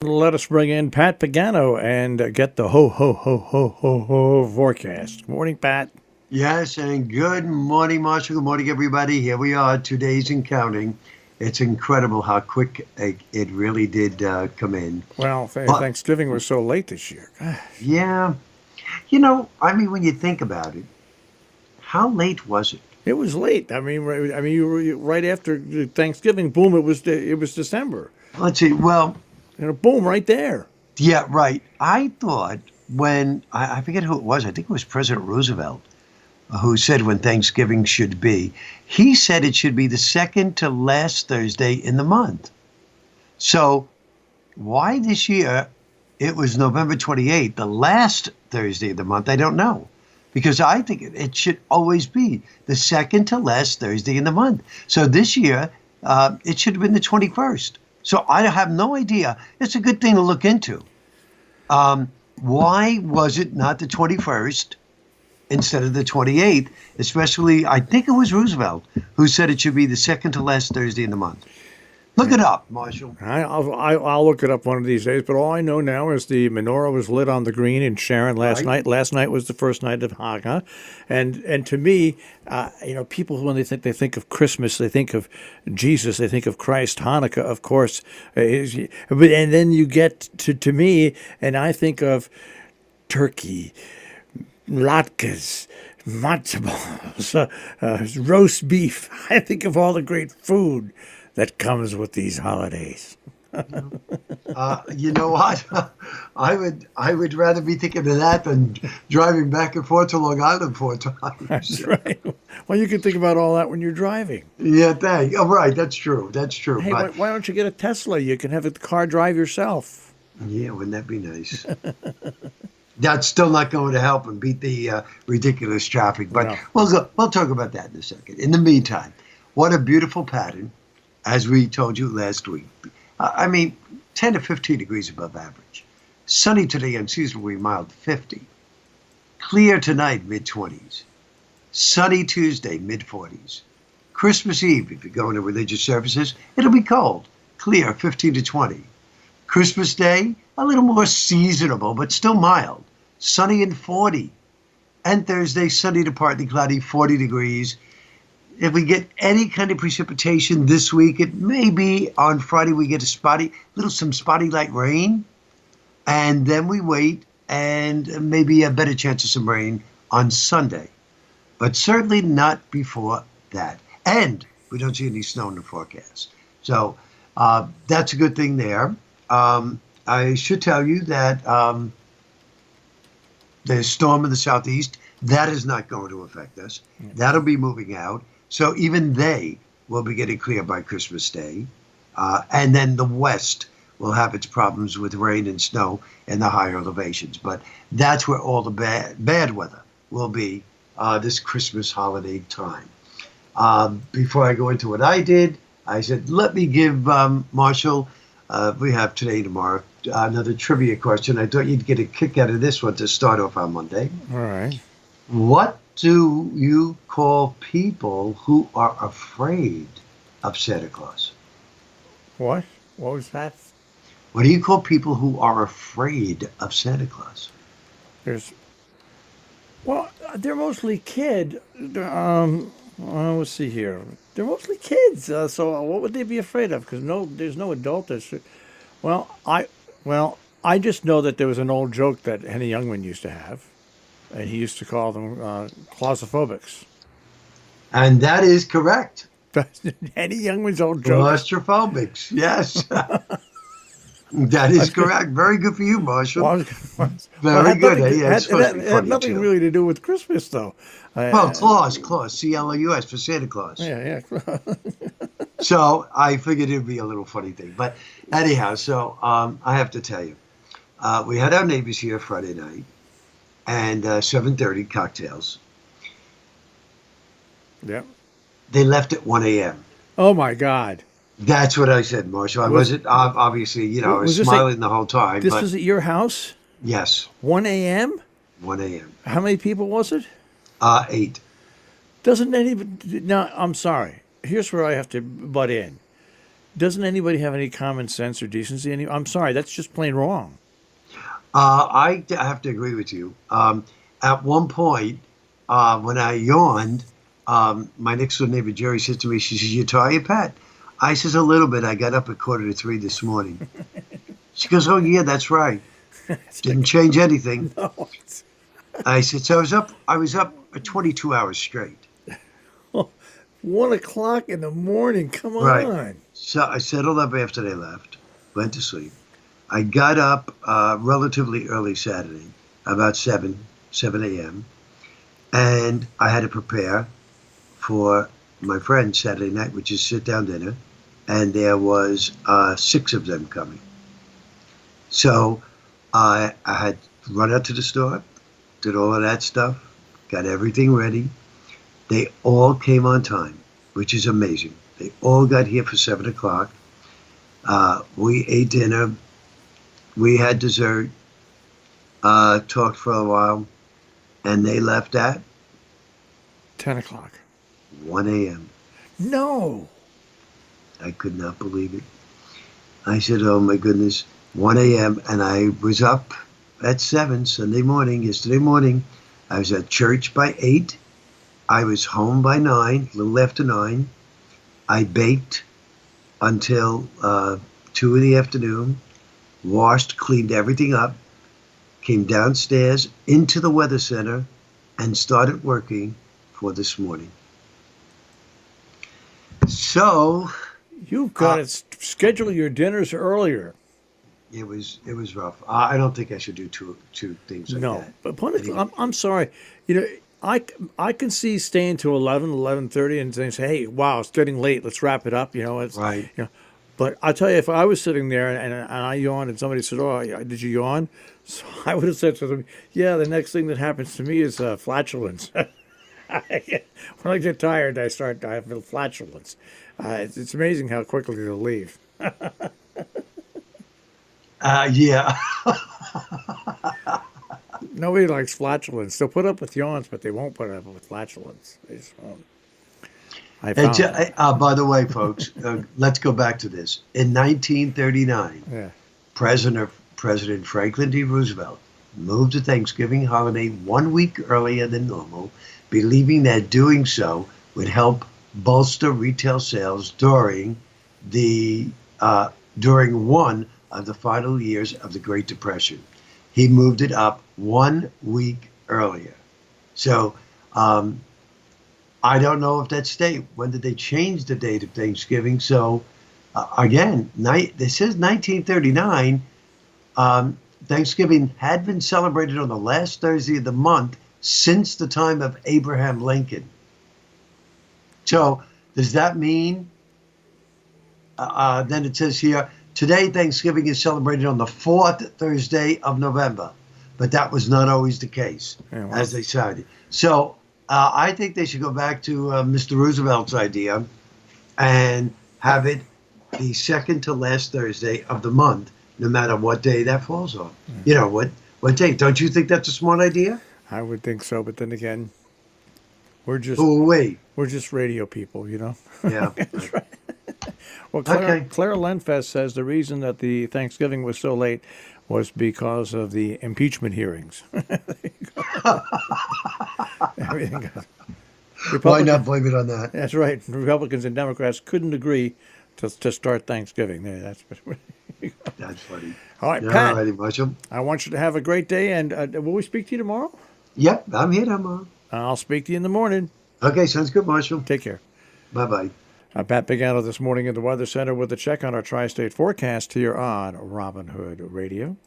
Let us bring in Pat Pagano and get the ho ho ho ho ho ho forecast. Morning, Pat. Yes, and good morning, Marshall. Good morning, everybody. Here we are, 2 days and counting. It's incredible how quick it really did come in. Well, But Thanksgiving was so late this year. yeah, when you think about it, how late was it? It was late. You were right after Thanksgiving. Boom! It was December. Let's see. Well, Boom! Right there. yeah, right. I thought when I forget who it was. I think it was President Roosevelt who said when Thanksgiving should be. He said it should be the second to last Thursday in the month. So why this year it was November 28th, the last Thursday of the month, I don't know. Because I think it should always be the second to last Thursday in the month. So this year, it should have been the 21st. So I have no idea. It's a good thing to look into. Why was it not the 21st instead of the 28th? Especially, I think it was Roosevelt who said it should be the second to last Thursday in the month. Look it up, Marshall. I'll look it up one of these days. But all I know now is the menorah was lit on the green in Sharon last Right? night. Last night was the first night of Hanukkah, and to me, people when they think of Christmas, they think of Jesus, they think of Christ. Hanukkah, of course, and then you get to me, and I think of turkey, latkes, matzo balls, roast beef. I think of all the great food that comes with these holidays. You know what? I would rather be thinking of that than driving back and forth to Long Island 4 times. That's right. Well, you can think about all that when you're driving. Yeah, thank. Oh, right. That's true. That's true. Hey, But why don't you get a Tesla? You can have the car drive yourself. yeah, wouldn't that be nice? That's still not going to help and beat the ridiculous traffic. But No. we'll talk about that in a second. In the meantime, what a beautiful pattern, as we told you last week. 10 to 15 degrees above average. Sunny today, unseasonably mild, 50. Clear tonight, mid-20s. Sunny Tuesday, mid-40s. Christmas Eve, if you're going to religious services, it'll be cold. Clear, 15 to 20. Christmas Day, a little more seasonable, but still mild. Sunny and 40. And Thursday, sunny to partly cloudy, 40 degrees. If we get any kind of precipitation this week, it may be on Friday we get some spotty light rain. And then we wait and maybe a better chance of some rain on Sunday. But certainly not before that. And we don't see any snow in the forecast. So that's a good thing there. I should tell you that the storm in the southeast, that is not going to affect us. That'll be moving out. So even they will be getting clear by Christmas Day. And then the west will have its problems with rain and snow in the higher elevations. But that's where all the bad weather will be this Christmas holiday time. Before I go into what I did, I said, let me give Marshall, we have today, tomorrow, another trivia question. I thought you'd get a kick out of this one to start off on Monday. All right. What do you call people who are afraid of Santa Claus? What? What was that? What do you call people who are afraid of Santa Claus? There's. Well, they're mostly kid. Let's see here. They're mostly kids. So what would they be afraid of? Because there's no adult. Well, I just know that there was an old joke that Henny Youngman used to have, and he used to call them claustrophobics. And that is correct. Henny Youngman's old joke. Claustrophobics, yes. That is correct. Very good for you, Marshall. Very good. Yeah, it's supposed to be It had funny, nothing too. really to do with Christmas, though. Well, Claus, CLAUS for Santa Claus. Yeah, yeah. So I figured it'd be a little funny thing. But anyhow, so I have to tell you, we had our neighbors here Friday night, and 7:30 cocktails. Yeah. They left at 1 a.m. Oh my God. That's what I said, Marshall. I wasn't, obviously, I was Was this smiling the whole time. This But was at your house? yes, 1 a.m.? 1 a.m. How many people was it? 8. Doesn't anybody. Now, I'm sorry. Here's where I have to butt in. Doesn't anybody have any common sense or decency? I'm sorry, that's just plain wrong. I have to agree with you. At one point, when I yawned, my next door neighbor Jerry said to me, she says, "You tired, Pat?" I says, "A little bit. I got up at 2:45 this morning." She goes, "Oh yeah, that's right. Didn't change anything." No. I said, "So I was up 22 hours straight." 1 o'clock in the morning. Come Right. on. So I settled up after they left, went to sleep. I got up relatively early Saturday, about 7 a.m., and I had to prepare for my friend's Saturday night, which is sit-down dinner, and there was 6 of them coming. So I had run out to the store, did all of that stuff, got everything ready. They all came on time, which is amazing. They all got here for 7 o'clock. We ate dinner. We had dessert, talked for a while, and they left at 10 o'clock. 1 a.m. No. I could not believe it. I said, "Oh my goodness, 1 a.m." And I was up at 7 Sunday morning, yesterday morning. I was at church by 8. I was home by 9, a little after 9. I baked until 2 in the afternoon, washed, cleaned everything up, came downstairs into the weather center, and started working for this morning. So You've got to schedule your dinners earlier. it was rough. I don't think I should do two things like No, that. but Anyway. I'm sorry. I can see staying to 11:30 and saying, "Hey, wow, it's getting late. Let's wrap it up." Right. But I tell you, if I was sitting there and I yawned and somebody said, "Oh, yeah, did you yawn?" So I would have said to them, "Yeah, the next thing that happens to me is flatulence." When I get tired, I have flatulence. It's amazing how quickly they'll leave. Yeah. Nobody likes flatulence. They'll put up with yawns, but they won't put up with flatulence. They just won't. I And found that. by the way, folks, let's go back to this. In 1939, Yeah. President Franklin D. Roosevelt moved the Thanksgiving holiday 1 week earlier than normal, believing that doing so would help bolster retail sales the during one of the final years of the Great Depression. He moved it up 1 week earlier. So I don't know if that state, when did they change the date of Thanksgiving? So again, this is 1939. Thanksgiving had been celebrated on the last Thursday of the month since the time of Abraham Lincoln. So does that mean, then it says here, today Thanksgiving is celebrated on the 4th Thursday of November, but that was not always the case, Yeah, well. as they cited. So I think they should go back to Mr. Roosevelt's idea and have it the second to last Thursday of the month, no matter what day that falls on. You know, what day? Don't you think that's a smart idea? I would think so, but then again, we're just Oh, wait. we're just radio people. Yeah. Well, Okay. Claire Lenfest says the reason that the Thanksgiving was so late was because of the impeachment hearings. Everything got, Why not blame it on that? That's right. Republicans and Democrats couldn't agree to start Thanksgiving. That's That's funny. all right, All Pat. righty, Marshall. I want you to have a great day, and will we speak to you tomorrow? Yep, I'm here tomorrow. I'll speak to you in the morning. Okay, sounds good, Marshall. Take care. Bye-bye. I'm Pat Pagano this morning in the Weather Center with a check on our tri-state forecast here on Robin Hood Radio.